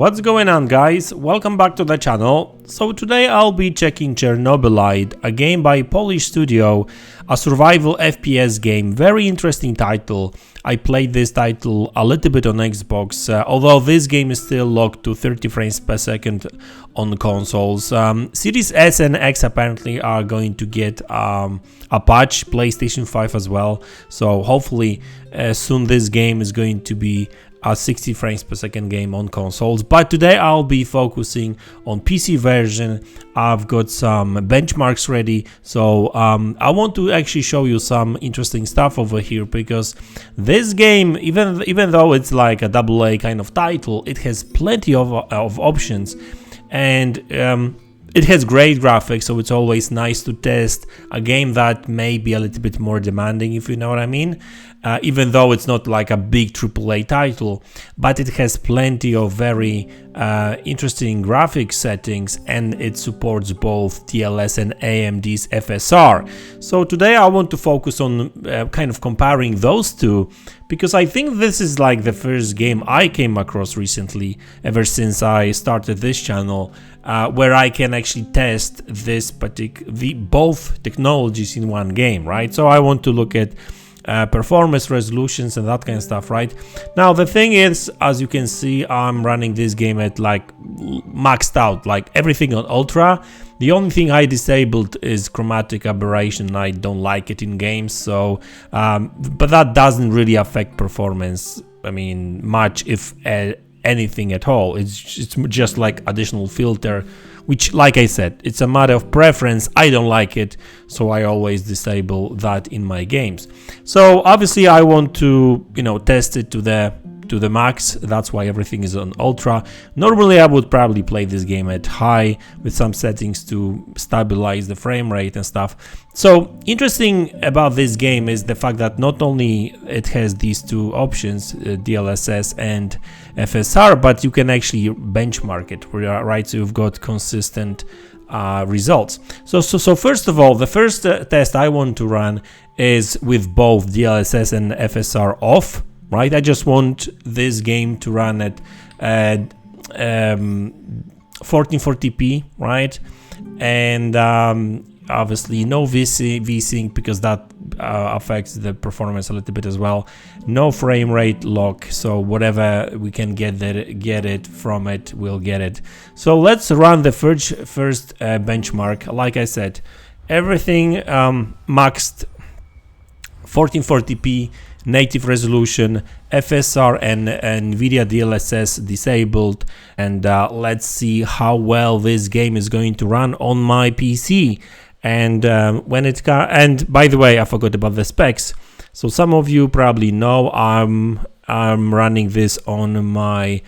What's going on, guys? Welcome back to the channel. So today I'll be checking Chernobylite, a game by Polish studio, a survival FPS game. Very interesting title. I played this title a little bit on Xbox, although this game is still locked to 30 frames per second on consoles. Series S and X apparently are going to get a patch, PlayStation 5 as well. So hopefully soon this game is going to be a 60 frames per second game on consoles, but today I'll be focusing on PC version. I've got some benchmarks ready, so I want to actually show you some interesting stuff over here, because this game, even though it's like a AA kind of title, it has plenty of options, and it has great graphics, so it's always nice to test a game that may be a little bit more demanding, if you know what I mean. Even though it's not like a big AAA title, but it has plenty of very interesting graphic settings, and it supports both DLSS and AMD's FSR. So today I want to focus on kind of comparing those two, because I think this is like the first game I came across recently, ever since I started this channel, where I can actually test this both technologies in one game, right? So I want to look at performance, resolutions, and that kind of stuff. Right now, the thing is, as you can see, I'm running this game at like maxed out, like everything on ultra. The only thing I disabled is chromatic aberration. I don't like it in games, so but that doesn't really affect performance, I mean, much, if anything at all. It's just like additional filter, which, like I said, it's a matter of preference. I don't like it, so I always disable that in my games. So obviously I want to, test it to the max. That's why everything is on ultra. Normally I would probably play this game at high with some settings to stabilize the frame rate and stuff. So interesting about this game is the fact that not only it has these two options, DLSS and FSR, but you can actually benchmark it, right? So you've got consistent results. So first of all, the first test I want to run is with both DLSS and FSR off, right? I just want this game to run at 1440p, right? And obviously no VSync, because that affects the performance a little bit as well. No frame rate lock, so whatever we can get it from it, we'll get it. So let's run the first benchmark. Like I said, everything maxed 1440p, native resolution, FSR and NVIDIA DLSS disabled, and let's see how well this game is going to run on my PC. And and by the way, I forgot about the specs. So some of you probably know I'm running this on my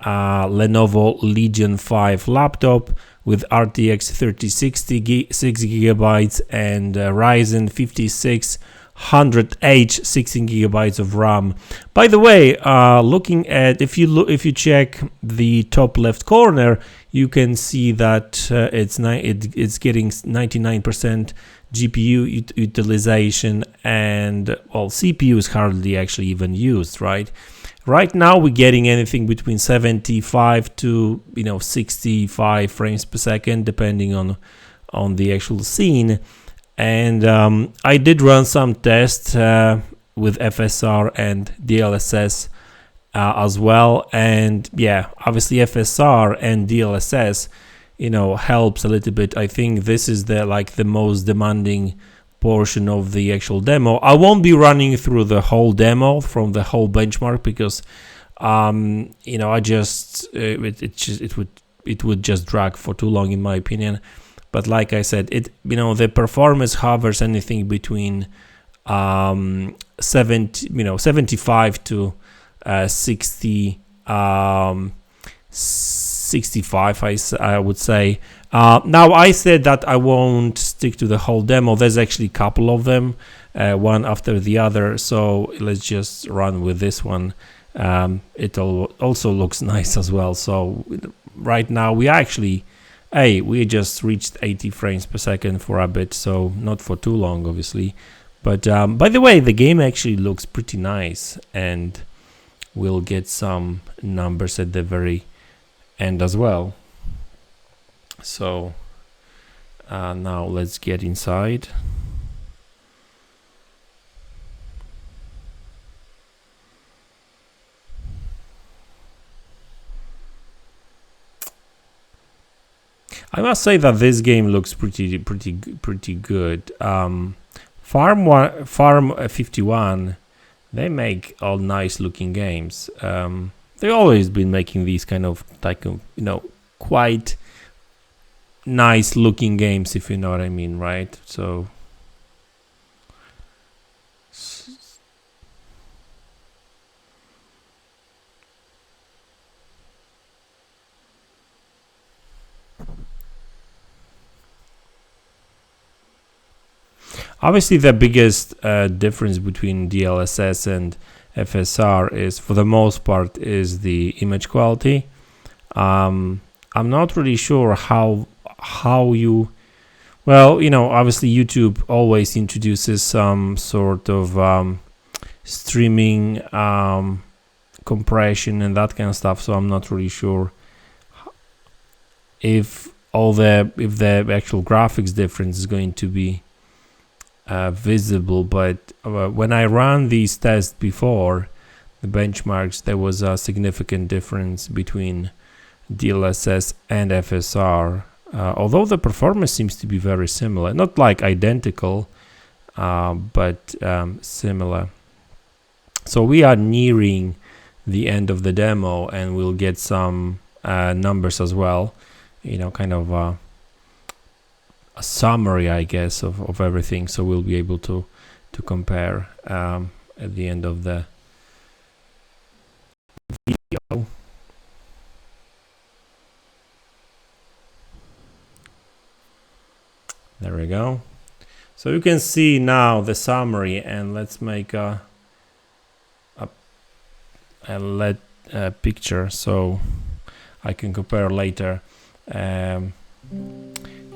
Lenovo Legion 5 laptop with RTX 3060, 6 GB, and Ryzen 5600H, 16 GB of RAM. By the way, looking at, if you check the top left corner, you can see that it's getting 99% GPU utilization, and well, CPU is hardly actually even used, right? Right now we're getting anything between 75 to 65 frames per second, depending on the actual scene. And I did run some tests with FSR and DLSS as well, and yeah, obviously FSR and DLSS helps a little bit. I think this is the most demanding portion of the actual demo. I won't be running through the whole demo from the whole benchmark, because I just it would just drag for too long, in my opinion. But like I said, the performance hovers anything between 75 to 65, I would say. Now, I said that I won't stick to the whole demo. There's actually a couple of them, one after the other. So let's just run with this one. It also looks nice as well. So right now we just reached 80 frames per second for a bit, so not for too long, obviously. But by the way, the game actually looks pretty nice, and we'll get some numbers at the very end as well. So now let's get inside. I must say that this game looks pretty good. Farm 51, they make all nice looking games. They've always been making these kind of like, you know, quite nice looking games, if you know what I mean, right? So obviously the biggest difference between DLSS and FSR is, for the most part, is the image quality. I'm not really sure how you, well, you know, obviously YouTube always introduces some sort of streaming compression and that kind of stuff, so I'm not really sure if the actual graphics difference is going to be visible. But when I ran these tests before, the benchmarks, there was a significant difference between DLSS and FSR, although the performance seems to be very similar, not like identical, but similar. So we are nearing the end of the demo, and we'll get some numbers as well, you know, kind of a summary, I guess, of everything. So we'll be able to compare at the end of the video. There we go. So you can see now the summary, and let's make a picture so I can compare later.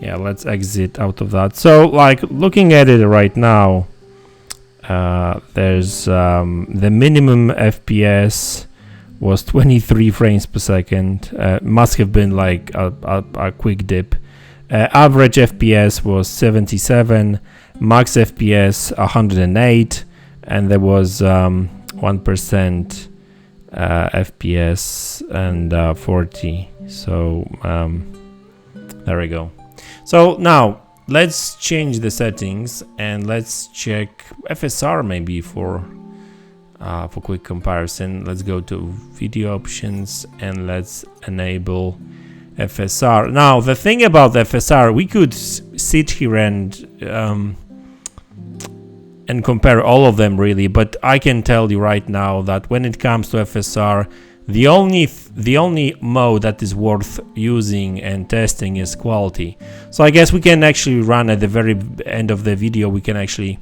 Yeah, let's exit out of that. So, like, looking at it right now, there's the minimum FPS was 23 frames per second. Must have been like a quick dip. Average FPS was 77, max FPS 108, and there was 1% FPS and 40. So there we go. So now let's change the settings and let's check FSR maybe for quick comparison. Let's go to video options and let's enable FSR. Now the thing about FSR, we could sit here and compare all of them really, but I can tell you right now that when it comes to FSR, the only mode that is worth using and testing is quality. So I guess we can actually run at the very end of the video, we can actually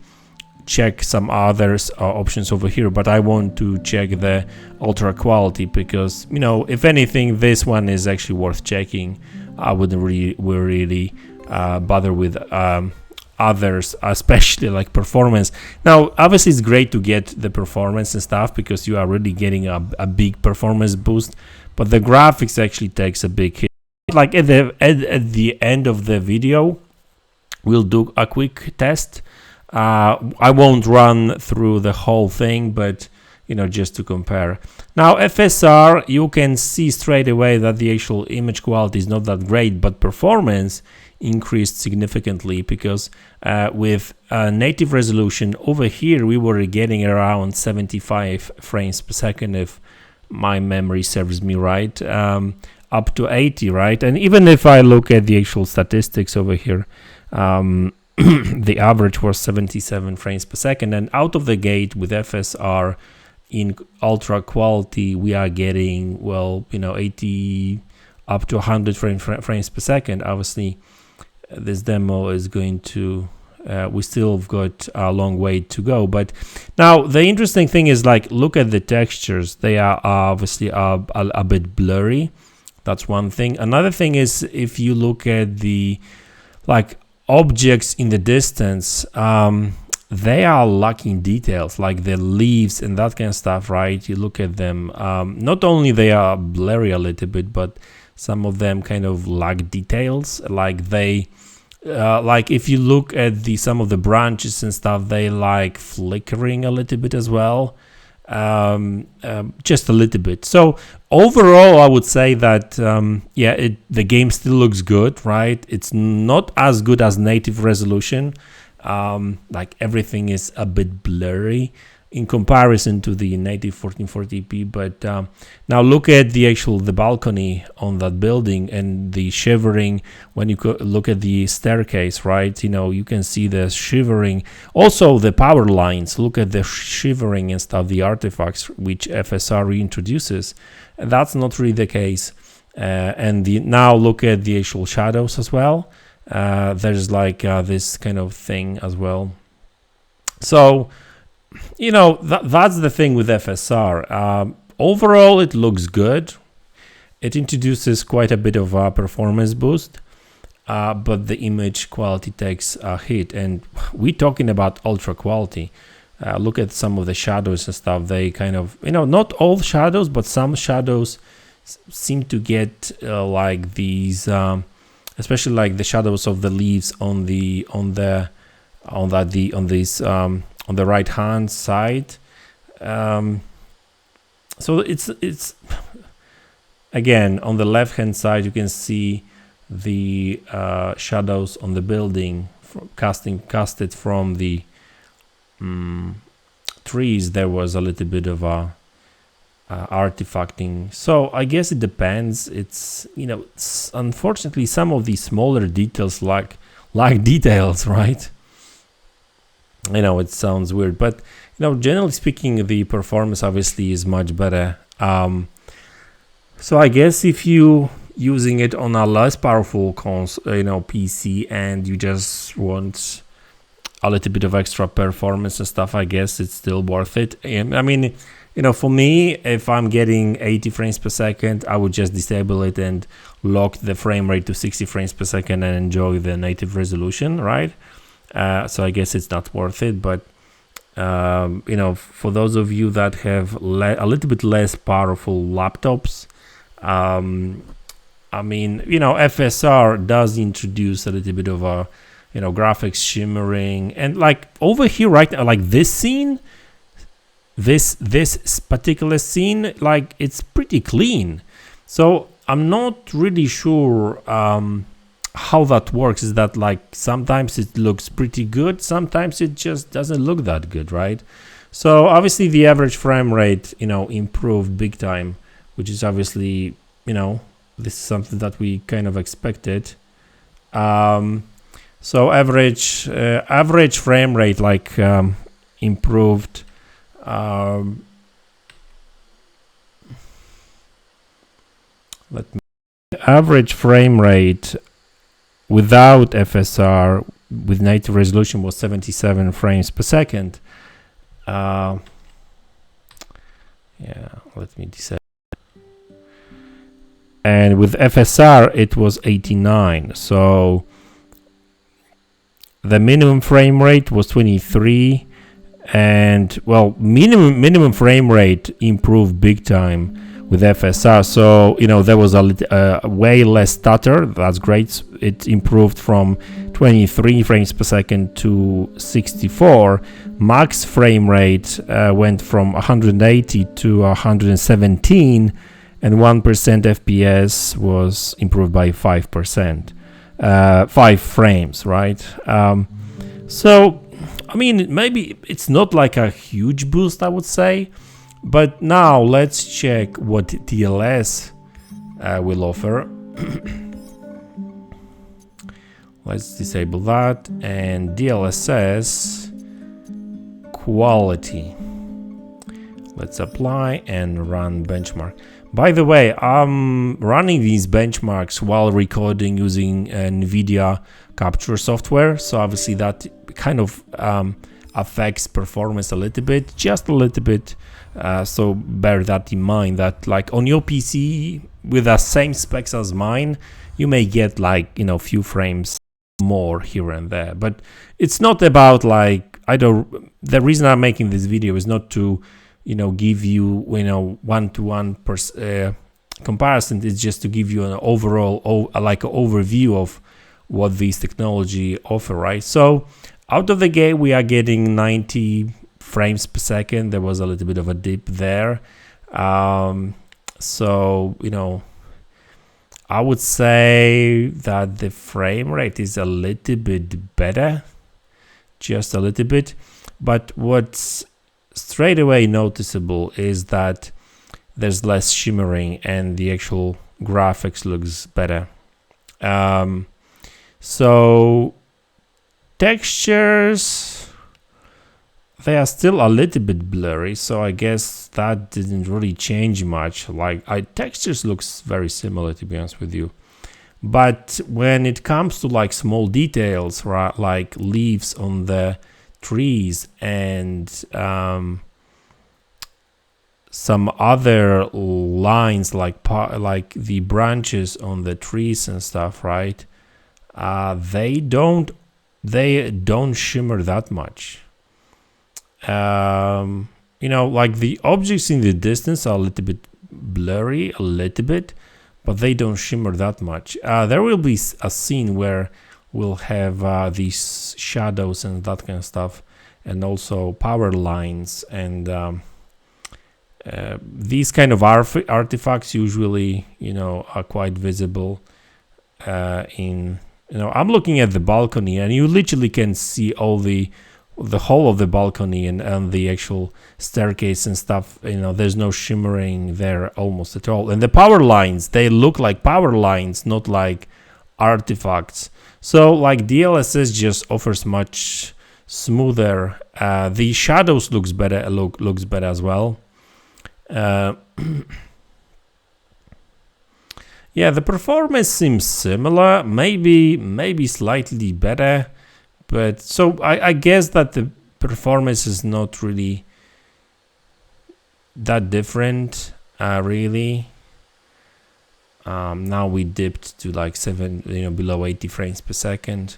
check some others options over here, but I want to check the ultra quality because, you know, if anything, this one is actually worth checking. I wouldn't really bother with others, especially like performance. Now obviously it's great to get the performance and stuff because you are really getting a big performance boost, but the graphics actually takes a big hit. Like at the end of the video we'll do a quick test. I won't run through the whole thing, but you know, just to compare. Now FSR, you can see straight away that the actual image quality is not that great, but performance increased significantly because with native resolution over here we were getting around 75 frames per second, if my memory serves me right, up to 80, right? And even if I look at the actual statistics over here, the average was 77 frames per second, and out of the gate with FSR in ultra quality we are getting, well, you know, 80 up to 100 frames per second. Obviously this demo is going to we still have got a long way to go, but now the interesting thing is, like, look at the textures. They are obviously a bit blurry. That's one thing. Another thing is, if you look at the like objects in the distance, they are lacking details, like the leaves and that kind of stuff, right? You look at them, not only they are blurry a little bit, but some of them kind of lack details, like they like if you look at some of the branches and stuff, they like flickering a little bit as well, just a little bit. So overall, I would say that yeah, the game still looks good, right? It's not as good as native resolution. Like everything is a bit blurry in comparison to the native 1440p, but now look at the balcony on that building and the shivering. When you look at the staircase, right, you know, you can see the shivering. Also the power lines, look at the shivering and stuff, the artifacts which FSR introduces. That's not really the case. And now look at the actual shadows as well. There's like this kind of thing as well. So you know, that's the thing with FSR. Overall, it looks good. It introduces quite a bit of a performance boost, but the image quality takes a hit. And we're talking about ultra quality. Look at some of the shadows and stuff. They kind of, you know, not all shadows, but some shadows seem to get like these, especially like the shadows of the leaves on the right hand side. So it's again on the left hand side you can see the shadows on the building casted from the trees. There was a little bit of a artifacting, so I guess it depends. It's, you know, unfortunately some of these smaller details like details, right? I know it sounds weird, but you know, generally speaking, the performance obviously is much better. So I guess if you using it on a less powerful PC, and you just want a little bit of extra performance and stuff, I guess it's still worth it. And I mean, you know, for me, if I'm getting 80 frames per second, I would just disable it and lock the frame rate to 60 frames per second and enjoy the native resolution, right? So I guess it's not worth it. But you know, for those of you that have a little bit less powerful laptops, I mean, you know, FSR does introduce a little bit of a, you know, graphics shimmering, and like over here right now, like this scene, this particular scene, like it's pretty clean. So I'm not really sure how that works. Is that like sometimes it looks pretty good, sometimes it just doesn't look that good, right? So obviously the average frame rate, you know, improved big time, which is obviously, you know, this is something that we kind of expected. So average frame rate like improved. Average frame rate without FSR with native resolution was 77 frames per second. Yeah, let me disable. And with FSR it was 89. So the minimum frame rate was 23, and well, minimum frame rate improved big time with FSR. So you know, there was a way less stutter. That's great. It improved from 23 frames per second to 64. Max frame rate went from 180 to 117, and 1% FPS was improved by 5%. 5 frames, right? So I mean, maybe it's not like a huge boost, I would say, but now let's check what DLSS will offer. Let's disable that, and DLSS quality. Let's apply and run benchmark. By the way, I'm running these benchmarks while recording using NVIDIA capture software, so obviously that kind of affects performance a little bit, just a little bit. So bear that in mind, that like on your PC with the same specs as mine, you may get like, you know, few frames more here and there, but it's not about like, the reason I'm making this video is not to, you know, give you, you know, one-to-one comparison is just to give you an overall like an overview of what these technology offer, right? So out of the gate we are getting 90 frames per second. There was a little bit of a dip there, so you know, I would say that the frame rate is a little bit better, just a little bit. But what's straight away noticeable is that there's less shimmering and the actual graphics looks better. So textures, they are still a little bit blurry, so I guess that didn't really change much. Like textures looks very similar, to be honest with you. But when it comes to like small details, right, like leaves on the trees and some other lines like the branches on the trees and stuff, right? They don't shimmer that much. You know, like the objects in the distance are a little bit blurry, but they don't shimmer that much. There will be a scene where we'll have these shadows and that kind of stuff, and also power lines, and these kind of artifacts usually, you know, are quite visible in, you know, I'm looking at the balcony and you literally can see all the whole of the balcony and the actual staircase and stuff. You know, there's no shimmering there almost at all. And the power lines, they look like power lines, not like artifacts. So like DLSS just offers much smoother. The shadows looks better as well. Yeah, the performance seems similar, maybe slightly better, but so I guess that the performance is not really that different, really. Now we dipped to like below 80 frames per second.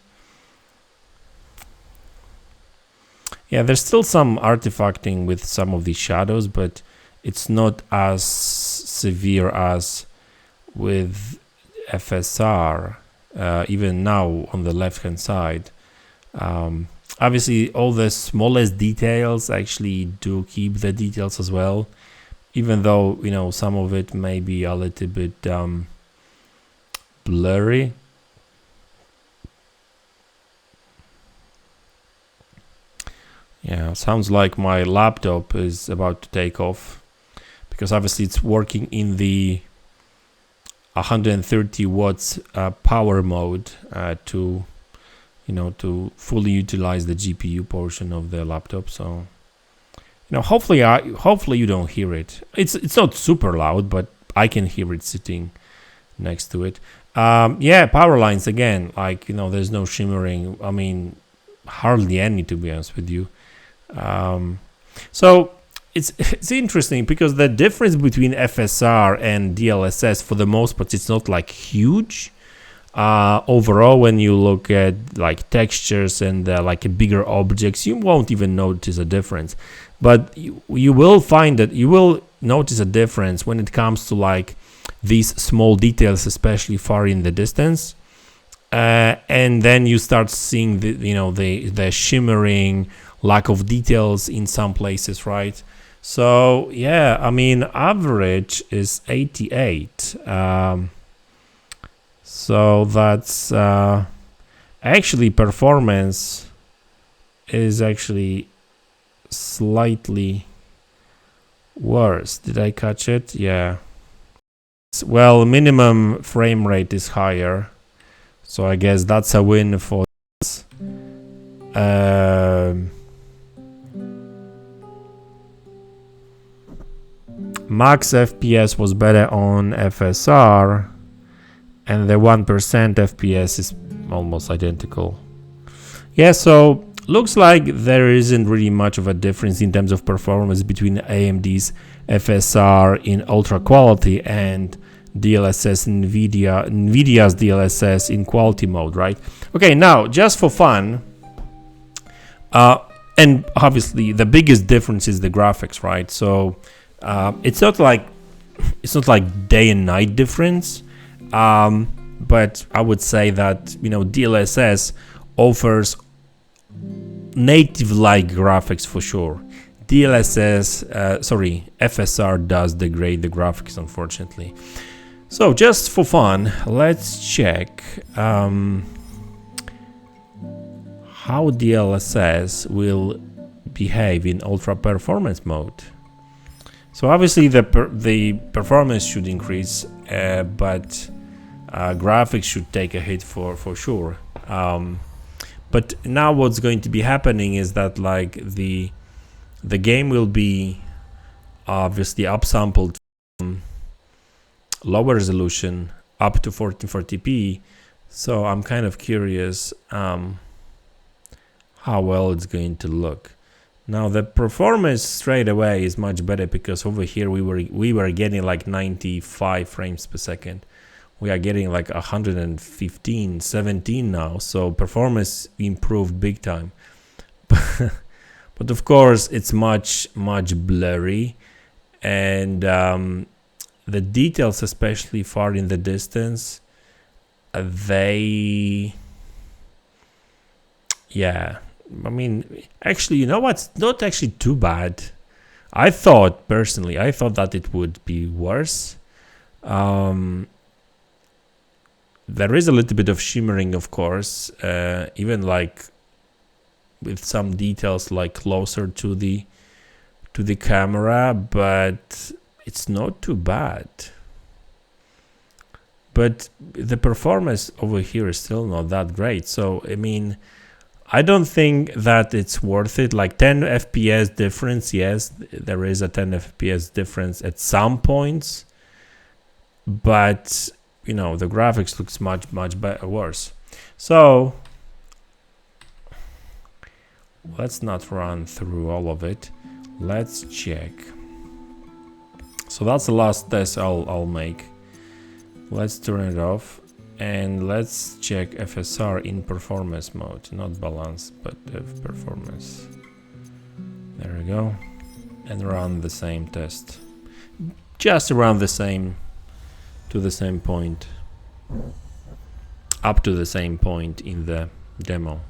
Yeah, there's still some artifacting with some of these shadows, but it's not as severe as with FSR, even now on the left hand side. Obviously all the smallest details actually do keep the details as well, even though, you know, some of it may be a little bit blurry. Yeah, sounds like my laptop is about to take off, because obviously it's working in the 130 watts power mode to, you know, to fully utilize the GPU portion of the laptop. So, you know, hopefully you don't hear it. It's not super loud, but I can hear it sitting next to it. Yeah, power lines again, like, you know, there's no shimmering. I mean, hardly any, to be honest with you. So it's interesting because the difference between FSR and DLSS, for the most part, it's not like huge. Overall, when you look at like textures and like bigger objects, you won't even notice a difference. But you will find that you will notice a difference when it comes to like these small details, especially far in the distance. And then you start seeing the shimmering, lack of details in some places, right? So yeah, I mean, average is 88. So that's actually performance is actually slightly worse. Did I catch it? Yeah. Well, minimum frame rate is higher, so I guess that's a win for us. Max FPS was better on FSR, and the 1% FPS is almost identical. Yeah, so looks like there isn't really much of a difference in terms of performance between AMD's FSR in ultra quality and DLSS, NVIDIA's DLSS in quality mode, right? Okay, now just for fun, and obviously the biggest difference is the graphics, right? So it's not like it's not like day and night difference, but I would say that, you know, DLSS offers native-like graphics for sure. FSR does degrade the graphics, unfortunately. So just for fun, let's check how DLSS will behave in ultra performance mode. So obviously the performance should increase, but graphics should take a hit for sure. But now what's going to be happening is that like the game will be obviously upsampled from lower resolution up to 1440p. So I'm kind of curious how well it's going to look. Now the performance straight away is much better, because over here we were getting like 95 frames per second. We are getting like 115, 17 now. So performance improved big time. But of course it's much blurry, and the details, especially far in the distance, I mean, actually, you know what's not actually too bad. I thought that it would be worse. There is a little bit of shimmering, of course, even like with some details like closer to the camera, but it's not too bad. But the performance over here is still not that great. So I mean, I don't think that it's worth it. Like 10 FPS difference, yes, there is a 10 FPS difference at some points, but you know, the graphics looks much better, worse. So let's not run through all of it. Let's check. So that's the last test I'll make. Let's turn it off. And let's check FSR in performance mode, not balance, but performance. There we go. And run the same test. Just around the same, to the same point. Up to the same point in the demo.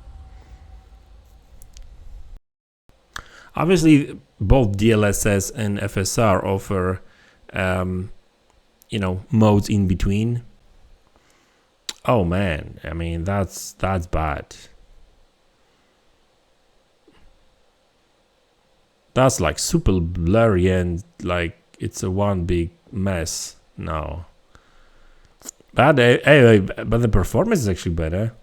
Obviously, both DLSS and FSR offer, you know, modes in between. Oh man, I mean, that's bad. That's like super blurry and like it's a one big mess now. But anyway, but the performance is actually better.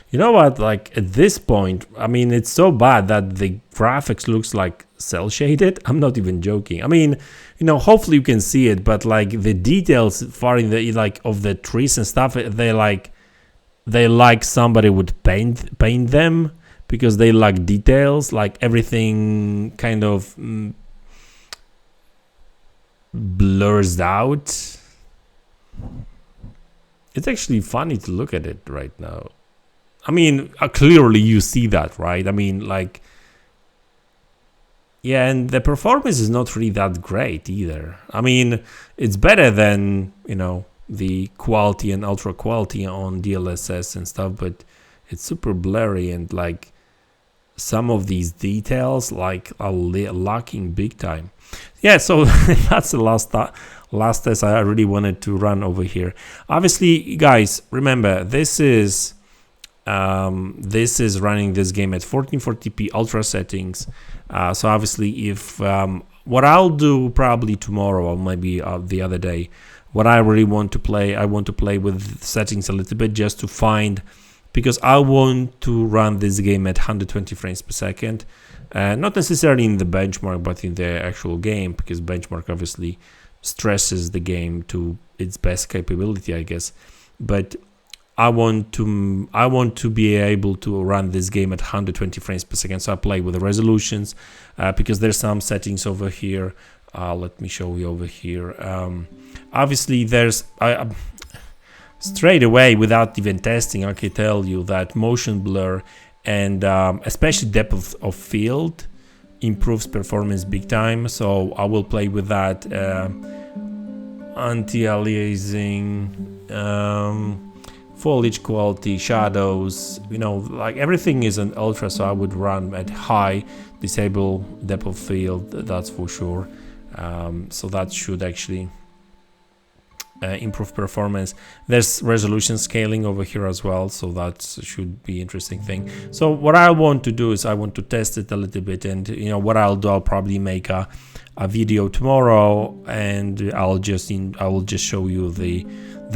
You know what, like at this point, I mean, it's so bad that the graphics looks like cell shaded. I'm not even joking. I mean, you know, hopefully you can see it, but like the details far in the like of the trees and stuff, they like somebody would paint them, because they lack details. Like everything kind of blurs out. It's actually funny to look at it right now. I mean, clearly you see that, right? I mean, like, yeah, and the performance is not really that great either. I mean, it's better than, you know, the quality and ultra quality on DLSS and stuff, but it's super blurry, and like some of these details like are lacking big time. Yeah, so that's the last test I really wanted to run over here. Obviously, guys, remember, this is running this game at 1440p ultra settings. So obviously, if what I'll do probably tomorrow or maybe the other day, what I really want to play, I want to play with settings a little bit just to find, because I want to run this game at 120 frames per second, not necessarily in the benchmark, but in the actual game, because benchmark obviously stresses the game to its best capability, I guess. But I want to be able to run this game at 120 frames per second. So I play with the resolutions, because there's some settings over here. Let me show you over here. Obviously, there's straight away, without even testing, I can tell you that motion blur and especially depth of field improves performance big time, so I will play with that. Anti-aliasing, foliage quality, shadows, you know, like everything is an ultra, so I would run at high, disable depth of field, that's for sure. So that should actually improve performance. There's resolution scaling over here as well, so that should be interesting thing. So what I want to do is I want to test it a little bit, and you know what I'll do, I'll probably make a video tomorrow, and I will just show you the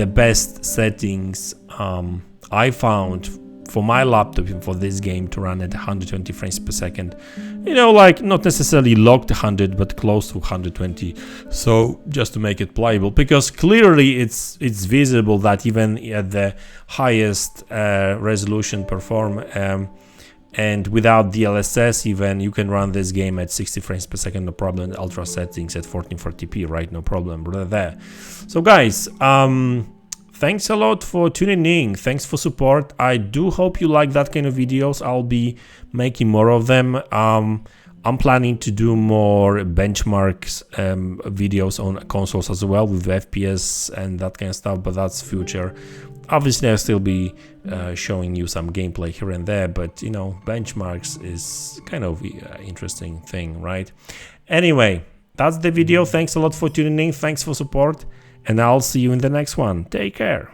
best settings I found for my laptop for this game to run at 120 frames per second. You know, like not necessarily locked 100, but close to 120. So just to make it playable, because clearly it's visible that even at the highest resolution and without DLSS even, you can run this game at 60 frames per second, no problem. Ultra settings at 1440p, right? No problem there. So guys, thanks a lot for tuning in. Thanks for support. I do hope you like that kind of videos. I'll be making more of them. I'm planning to do more benchmarks videos on consoles as well, with FPS and that kind of stuff, but that's future. Obviously, I'll still be showing you some gameplay here and there, but you know, benchmarks is kind of an interesting thing, right? Anyway, that's the video. Thanks a lot for tuning in. Thanks for support, and I'll see you in the next one. Take care.